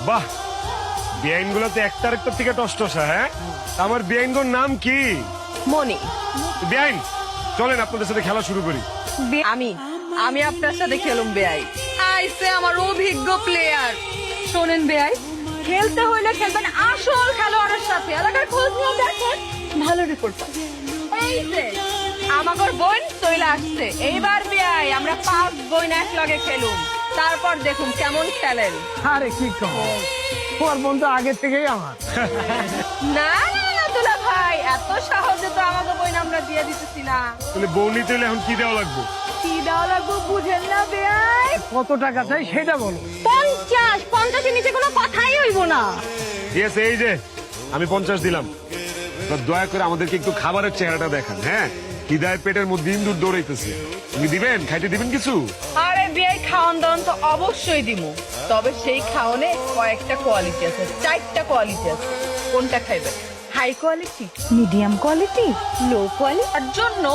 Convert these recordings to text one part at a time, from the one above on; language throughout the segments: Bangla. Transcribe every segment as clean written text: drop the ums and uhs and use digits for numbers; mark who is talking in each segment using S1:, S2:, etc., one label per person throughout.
S1: বাহ, বেআইন গুলোতে একটার একটা থেকে টসটসা। হ্যাঁ, আমার বেআইন গুলোর নাম কি?
S2: মনি।
S1: বেআইন, চলেন আপনাদের সাথে খেলা শুরু করি।
S2: আমি আমি আপনার সাথে খেলুম বেআই। আইসে আমার অভিজ্ঞ প্লেয়ার। শোনেন বেআই, খেলতে হইলে খেলবেন আসল খেলোয়াড়ের সাথে। এলাকার খোঁজ নিয়ে দেখেন, ভালো রিপোর্ট। এই যে আমাগর বোন চলে আসছে। এইবার বেআই আমরা 5 বোন এক লগে খেলুম, তারপর দেখুন কেমন খেলেন।
S3: আরে কি কম, তোমার বোন তো আগে থেকেই আমার।
S2: না না না দুলা ভাই, এত সহজে তো আমাকে বোন আমরা দিয়ে দিতেছি না।
S1: তাহলে বউ নিতে হলে এখন কি দেওয়া লাগবে?
S2: কি দেওয়া লাগবে বুঝেন না বেআই?
S3: কত টাকা চাই সেটা বলো।
S2: 50 এর নিচে কোনো কথাই হইব না।
S1: ঠিক আছে, এই যে আমি 50 দিলাম। তো দয়া করে আমাদেরকে একটু খাবারের চেহারাটা দেখান। হ্যাঁ, খিদায় পেটের মধ্যে ইন্দুর দৌড়াইতেছে। তুমি দিবেন, খাইতে দিবেন কিছু?
S2: আরে বিয়ে খাওয়ান দাওয়ান তো অবশ্যই দিমু, তবে সেই খাওয়ানে কয়েকটা কোয়ালিটি আছে, 4টা কোয়ালিটি আছে। কোনটা খাইবেন? হাই কোয়ালিটি, মিডিয়াম কোয়ালিটি, লো কোয়ালিটির জন্য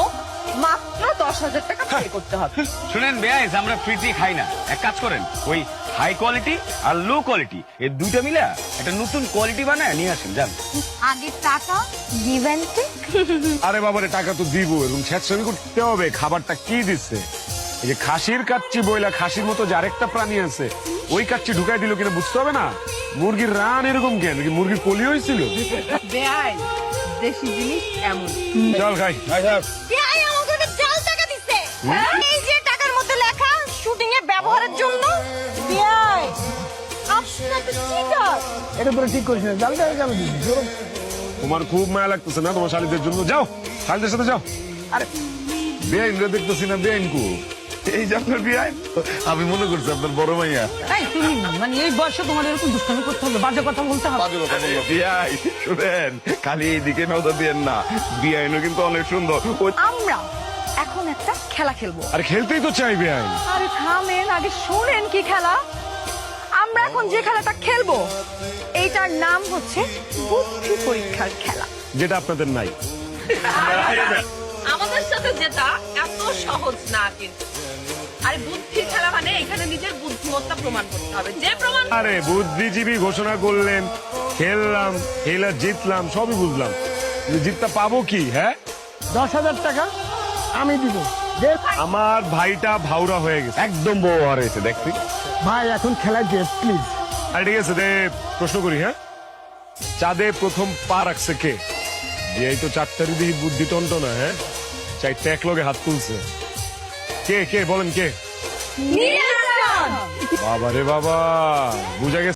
S2: মাত্র 10,000 টাকা পে করতে হবে।
S4: শুনেন বেআইস, আমরা ফ্রিতে খাই না। এক কাজ করেন, ওই হাই কোয়ালিটি আর লো কোয়ালিটি এই দুইটা মিলে একটা নতুন কোয়ালিটি বানায় নিয়ে আসেন, যান।
S2: আগে টাকা গিভেন টেক।
S1: আরে বাবারে, টাকা তো দিব, এবং স্বেচ্ছাবি করতে হবে। খাবারটা কি দিচ্ছে? এই যে খাসির কাচ্চি বইলা, খাসির মতো যে আরেকটা প্রাণী আছে, ওই কাচ্চি ঢুকাই দিল কিনা বুঝতে হবে না। মুরগির রান এরকম কেন? মুরগির কলি হয়েছিল?
S2: বেআই, দেশি জিনিস এমন।
S1: চল খাই।
S2: বেআই আমাকে জাল টাকা দিছে। এই যে টাকার মধ্যে লেখা শুটিং এ ব্যবহারের জন্য। বেআই, আপনাকে চিটার।
S3: এটা তোরা ঠিক করিস না, জাল টাকা কেন দিবি?
S1: তোমার খুব মায়া লাগতেছে না তোমার শালিদের জন্য? যাও, শালিদের সাথে যাও।
S3: আরে
S1: বেআইন রে দেখতেছি না, বেআইন কু?
S5: এই যে আপনার বিয়াই, আমি মনে করছি আপনার বড় মাইয়া।
S3: এই তুমি মানে এই বয়সে তোমার এরকম দুষ্টামি করতে হবে, বাজে কথা বলতে হবে?
S5: বাজে কথা বললো বিয়াই, শুনেন খালি এইদিকে নজর দিয়েন না, বিয়াইনও কিন্তু অনেক সুন্দর।
S2: আমরা এখন একটা খেলা খেলবো।
S1: আরে খেলতেই তো চাই বেআইন।
S2: আরে থামেন, আগে শুনেন কি খেলা। আমরা এখন যে খেলাটা খেলবো এইটার নাম হচ্ছে বুদ্ধি পরীক্ষার খেলা।
S1: যেটা আপনাদের নাই।
S2: আমাদের সাথে যেটা এত সহজ না কিন্তু। আরে বুদ্ধির খেলা মানে এখানে নিজের বুদ্ধিমত্তা প্রমাণ করতে হবে। যে প্রমাণ
S1: আরে বুদ্ধিজীবী ঘোষণা করলেন, খেললাম, খেলা জিতলাম, সবই বুঝলাম, কিন্তু জিতটা পাবো কি? হ্যাঁ,
S3: 10,000 টাকা আমি দিব। দে
S1: আমার ভাইটা ভাউরা হয়ে গেছে।
S5: একদম বউ হারিয়েছে দেখছি।
S3: ভাই, এখন খেলায় দে প্লিজ।
S1: আরে ঠিক আছে, দে প্রশ্ন করি। হ্যাঁ, চাঁদে প্রথম পা রাখছে কে? এই তো 4টারই দিকে বুদ্ধি টন্ট না। হ্যাঁ, 4টা এক লগে হাত তুলছে। কে কে বলেন কে?
S2: নির্বাচন।
S1: বাবা রে বাবা, বুঝা গেছে।